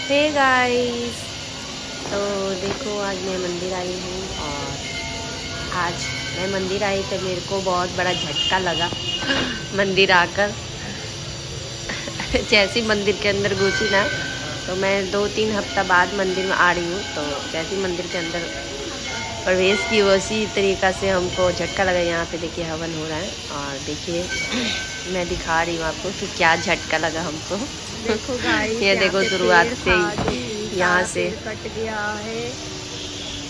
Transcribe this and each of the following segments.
Hey guys, तो देखो आज मैं मंदिर आई हूँ और आज मैं मंदिर आई तो मेरे को बहुत बड़ा झटका लगा मंदिर आकर। जैसे मंदिर के अंदर घुसी ना, तो मैं 2-3 हफ्ता बाद मंदिर में आ रही हूँ। तो जैसे मंदिर के अंदर प्रवेश की उसी तरीक़ा से हमको झटका लगा। यहाँ पे देखिए हवन हो रहा है और देखिए मैं दिखा रही हूँ आपको कि क्या झटका लगा हमको। देखो गाइस, ये देखो शुरुआत से यहाँ से कट गया है।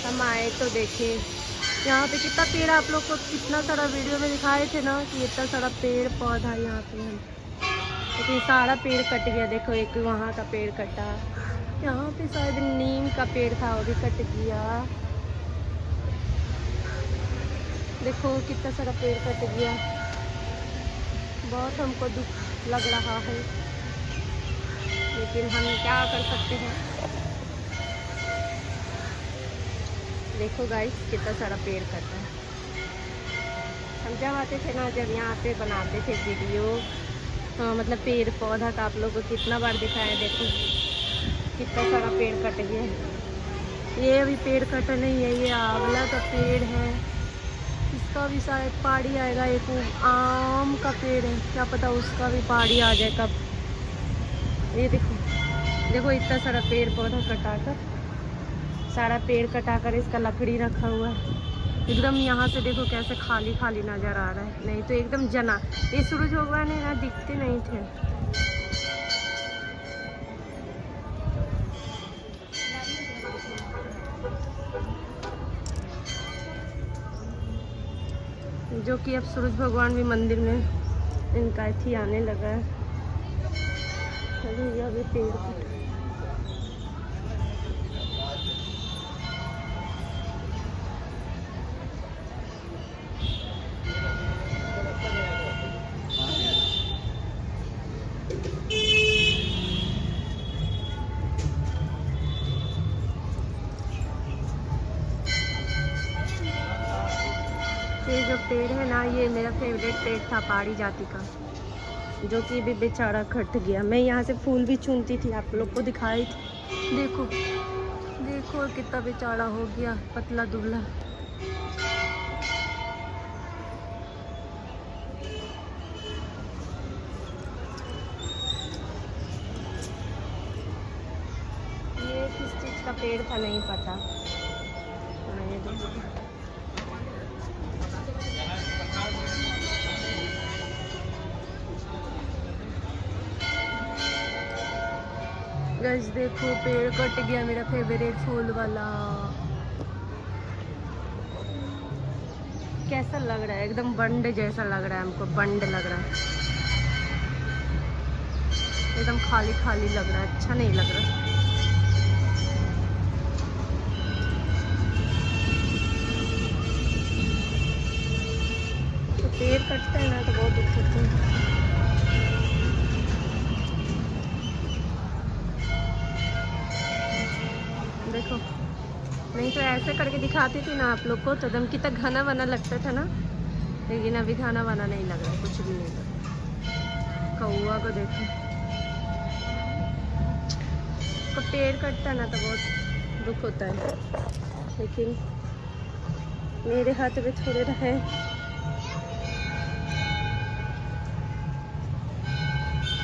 हम आए तो देखे यहाँ पे कितना पेड़, आप लोग को कितना सारा वीडियो में दिखाए थे ना कि इतना सारा पेड़ पौधा यहाँ पे है, लेकिन सारा पेड़ कट गया। देखो एक वहाँ का पेड़ कटा, यहाँ पे शायद नीम का पेड़ था वो भी कट गया। देखो कितना सारा पेड़ कट गया, बहुत हमको दुख लग रहा है, लेकिन हम क्या कर सकते हैं। देखो गाइस कितना सारा पेड़ कटा है। हम जब आते थे ना, जब यहाँ पे बनाते थे वीडियो, मतलब पेड़ पौधा का आप लोगों को कितना बार दिखाया। देखो कितना सारा पेड़ कट गया है। ये अभी पेड़ कटा नहीं है, ये आंवला का पेड़ है, इसका भी शायद पहाड़ी आएगा। एक आम का पेड़ है, क्या पता उसका भी पहाड़ी आ जाए कब। ये देखो देखो इतना सारा पेड़ पौधा कटाकर, सारा पेड़ कटाकर इसका लकड़ी रखा हुआ है एकदम। यहाँ से देखो कैसे खाली खाली नज़र आ रहा है, नहीं तो एकदम जना। ये सूरज भगवान है ना, दिखते नहीं थे। जो कि अब सूरज भगवान भी मंदिर में इनका थी आने लगा है। अरे ये पेड़ कट, ये जो पेड़ है ना, ये मेरा फेवरेट पेड़ था पहाड़ी जाति का, जो कि भी बेचारा कट गया। मैं यहाँ से फूल भी चुनती थी, आप लोग को दिखाई थी। देखो देखो कितना बेचारा हो गया, पतला दुबला। ये किस चीज़ का पेड़ था नहीं पता। ये देखो गाइस, देखो पेड़ कट गया मेरा फेवरेट फूल वाला। कैसा लग रहा है, एकदम बंड जैसा लग रहा है हमको, बंड लग रहा है एकदम, खाली खाली लग रहा है, अच्छा नहीं लग रहा। तो पेड़ कटता है ना तो बहुत दुख होता है। देखो नहीं तो ऐसे करके दिखाती थी ना आप लोग को, तो एकदम कितना घना वना लगता था ना, लेकिन अभी घना वना नहीं लग रहा, कुछ भी नहीं लग रहा। कौआ को देखो, तो पेड़ कटता है ना तो बहुत दुख होता है, लेकिन मेरे हाथ में थोड़े रहे।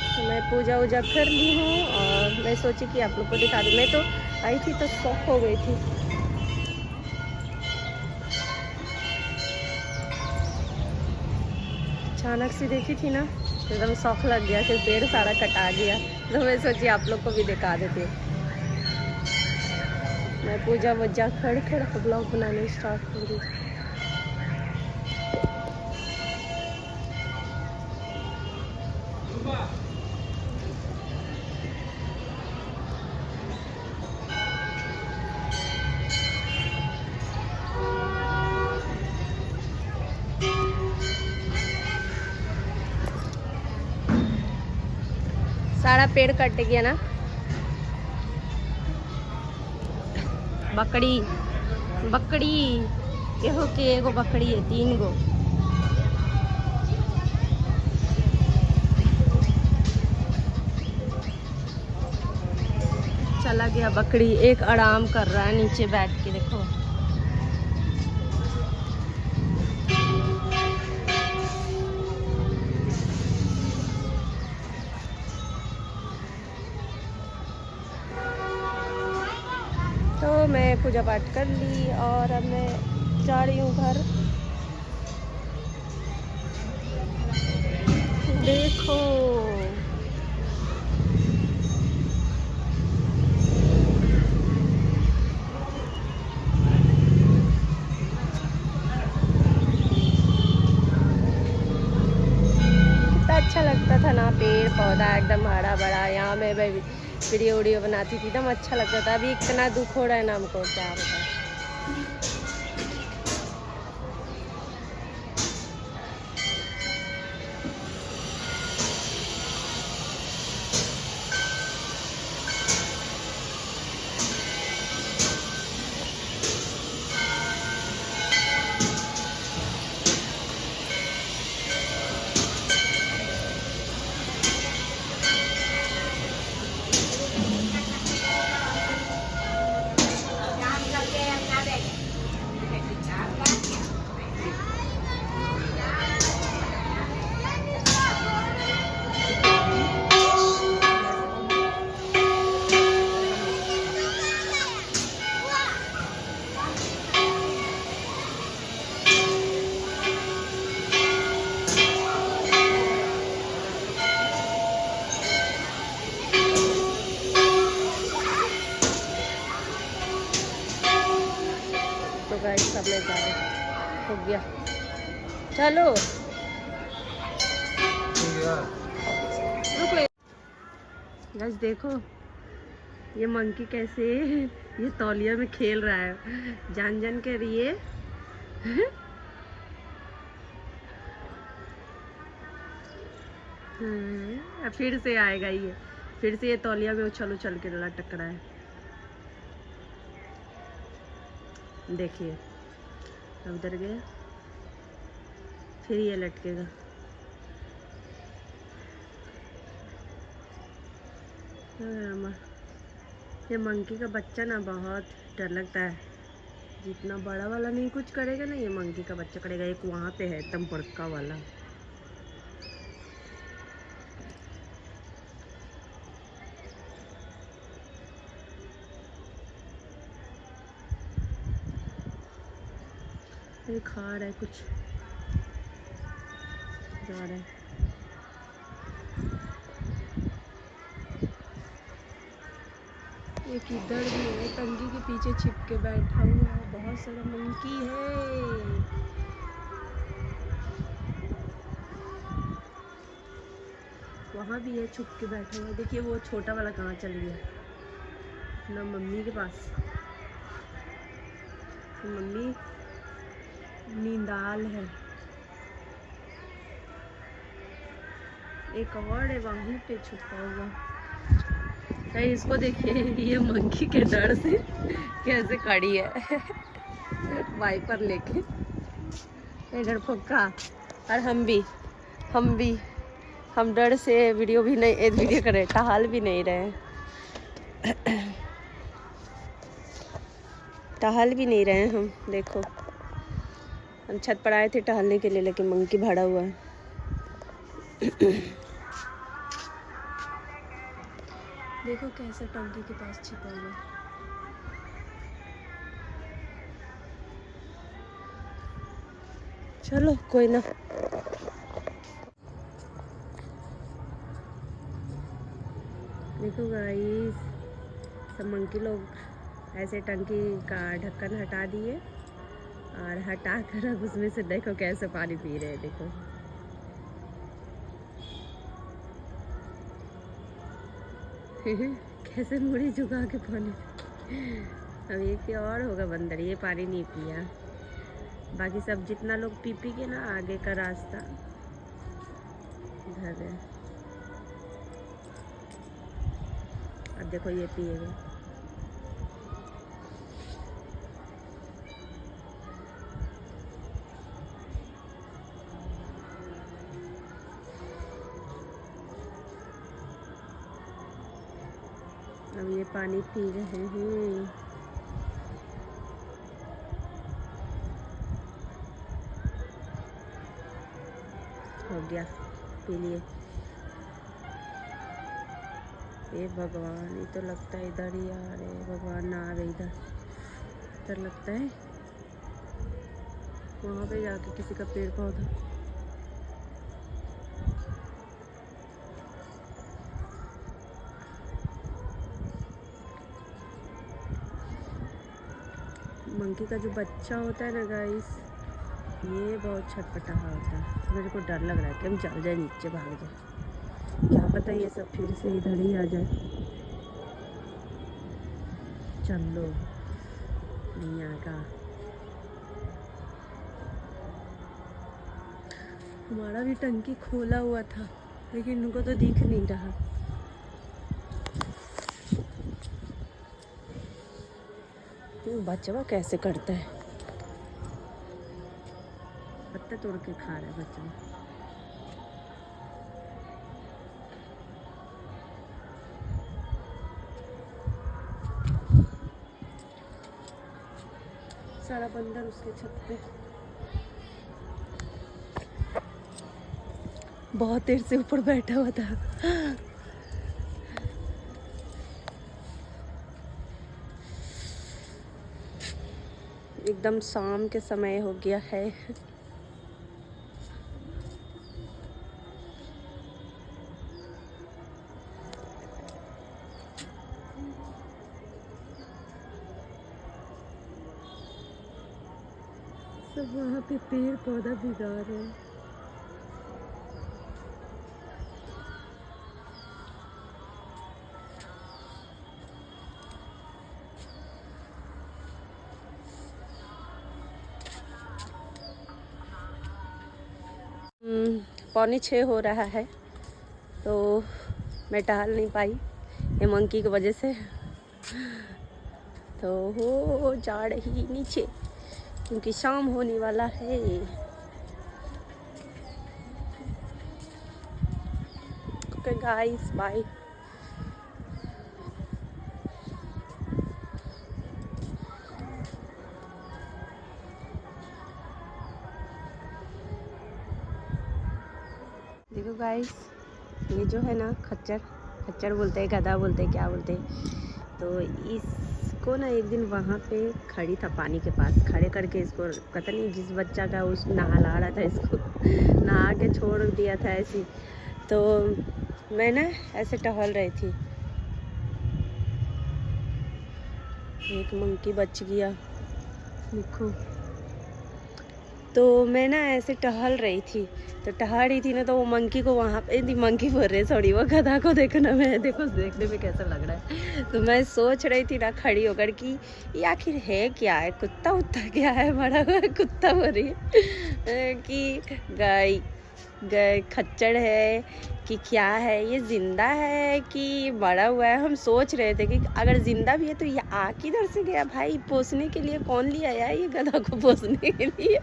तो मैं पूजा वूजा कर ली हूँ और मैं सोची कि आप लोग को दिखा दूँ। मैं तो आई थी तो शॉक हो गई थी। अचानक से देखी थी ना, एकदम शौक लग गया कि पेड़ सारा कटा गया। तो मैं सोची आप लोग को भी दिखा देती। मैं पूजा वूजा कर ब्लॉग बनाने स्टार्ट कर दी। सारा पेड़ कट गया ना। बकरी बकरी एहो के एगो बकरी है, 3 गो। चला गया बकरी, एक आराम कर रहा है नीचे बैठ के, देखो। तो मैं पूजा पाठ कर ली और अब मैं जा रही हूँ घर। देखो कितना अच्छा लगता था ना, पेड़ पौधा एकदम हरा भरा। यहाँ मैं वीडियो वीडियो बनाती थी, एकदम अच्छा लगता था। अभी इतना दुख हो रहा है ना हमको, क्या बताएं। तो गाइस सब में जा रहे हो गया, चलो गाइस। देखो ये मंकी कैसे ये तौलिया में खेल रहा है, जान जान के लिए। फिर से आएगा ये, फिर से ये तौलिया में उछल उछल के लटक रहा है। देखिए अब उधर गया, फिर ये लटकेगा। ये मंकी का बच्चा ना बहुत डर लगता है। जितना बड़ा वाला नहीं कुछ करेगा ना, ये मंकी का बच्चा करेगा। एक वहाँ पे है एकदम बड़का वाला। ये खा रहा है कुछ, जा रहा है। एक इधर भी है, टंकी के पीछे छिप के बैठा हुआ है। बहुत सारा मंकी है। वहाँ भी है, छुप के बैठा हुआ है। देखिए वो छोटा वाला कहाँ चल गया ना, मम्मी के पास। मम्मी नींदाल है। एक और है वहीं पे छुपा हुआ। कहीं इसको देखिए, ये मंकी के डर से कैसे खड़ी है वाइपर लेके। इधर फुक्का और हम डर से वीडियो भी नहीं, वीडियो कर रहे, टहल भी नहीं रहे। टहल भी नहीं रहे हम। देखो हम छत पर आए थे टहलने के लिए, लेकिन मंकी भाड़ा हुआ है। देखो कैसे टंकी के पास छिपा हुआ है। चलो कोई ना। देखो गाइस, सब मंकी लोग ऐसे टंकी का ढक्कन हटा दिए और हटा कर अब उसमें से देखो कैसे पानी पी रहे हैं। देखो कैसे मुड़ी झुका के पानी। अब ये क्या और होगा बंदर, ये पानी नहीं पिया। बाकी सब जितना लोग पी के ना, आगे का रास्ता इधर है। अब देखो ये पिएगा। अब ये पानी पी रहे हैं। हो गया, पी लिए। ये भगवान, ये तो लगता है इधर ही आ रहे, भगवान ना आ रहे इधर लगता है वहाँ पे जाके किसी का पेड़ पौधा। मंकी का जो बच्चा होता है ना गाइस, ये बहुत छटपटाहा होता है। मेरे को डर लग रहा है कि हम चल जाए, नीचे भाग जाए, क्या पता ये सब फिर से इधर ही आ जाए। चल लो, नहीं आएगा। हमारा भी टंकी खोला हुआ था, लेकिन उनको तो दिख नहीं रहा। बच्चा कैसे करता है, पत्ते तोड़ के खा रहा है बच्चा। सारा बंदर उसके छत पे बहुत देर से ऊपर बैठा हुआ था। एकदम शाम के समय हो गया है। सब वहाँ पे पेड़ पौधा भिगा रहे हैं। पौने 6 हो रहा है, तो मैं टहल नहीं पाई ये मंकी की वजह से। तो हो जा रही नीचे, क्योंकि शाम होने वाला है। Okay guys, bye. देखो गाइस, ये जो है ना खच्चर बोलते हैं, गधा बोलते हैं, क्या बोलते हैं। तो इसको ना एक दिन वहाँ पे खड़ी था पानी के पास, खड़े करके इसको पता नहीं जिस बच्चा का उस नहला रहा था, इसको नहा के छोड़ दिया था ऐसी। तो मैं ना ऐसे टहल रही थी, एक मंकी बच गया देखो। तो मैं ना ऐसे टहल रही थी, तो टहल रही थी ना, तो वो मंकी को वहाँ पे, मंकी बोल रहे सॉरी, वो गधा को देखना, मैं देखो देखने में कैसा लग रहा है। तो मैं सोच रही थी ना खड़ी होकर कि ये आखिर है क्या है, कुत्ता उत्ता क्या है, मरा हुआ कुत्ता बोल रही है कि गाय खच्चर है कि क्या है, ये जिंदा है कि मरा हुआ है। हम सोच रहे थे कि अगर जिंदा भी है तो ये आ किधर से गया भाई, पोसने के लिए कौन ले आया ये गधा को पोसने के लिए।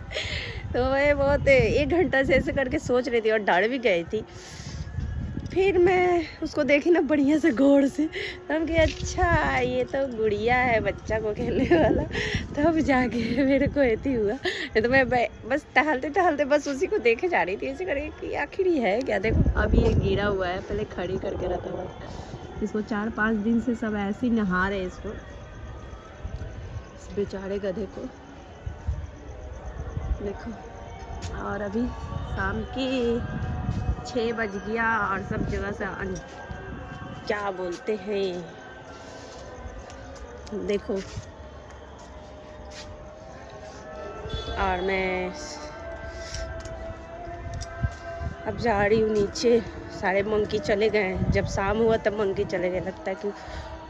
तो मैं बहुत 1 घंटा से ऐसे करके सोच रही थी और डर भी गई थी। फिर मैं उसको देखी ना बढ़िया से गौर से, तब कि अच्छा ये तो गुड़िया है बच्चा को खेलने वाला। तब जाके मेरे को ऐसी हुआ, नहीं तो मैं बस टहलते टहलते बस उसी को देखे जा रही थी, ऐसे करके कि आखिर ये है क्या। देखो अभी ये गिरा हुआ है, पहले खड़ी करके रखा हुआ है इसको। 4-5 दिन से सब ऐसे ही नहा रहे इसको, इस बेचारे गधे को देखो। और अभी शाम की 6 बज गया और सब जगह से क्या बोलते हैं देखो। और मैं अब जा रही हूँ नीचे, सारे मंकी चले गए हैं। जब शाम हुआ तब मंकी चले गए, लगता है कि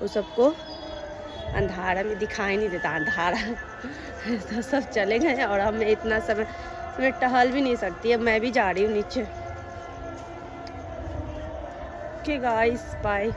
वो सबको अंधारा में दिखाई नहीं देता, अंधारा तो सब चले गए। और अब मैं इतना समय मैं टहल भी नहीं सकती, अब मैं भी जा रही हूँ नीचे। Okay guys, bye.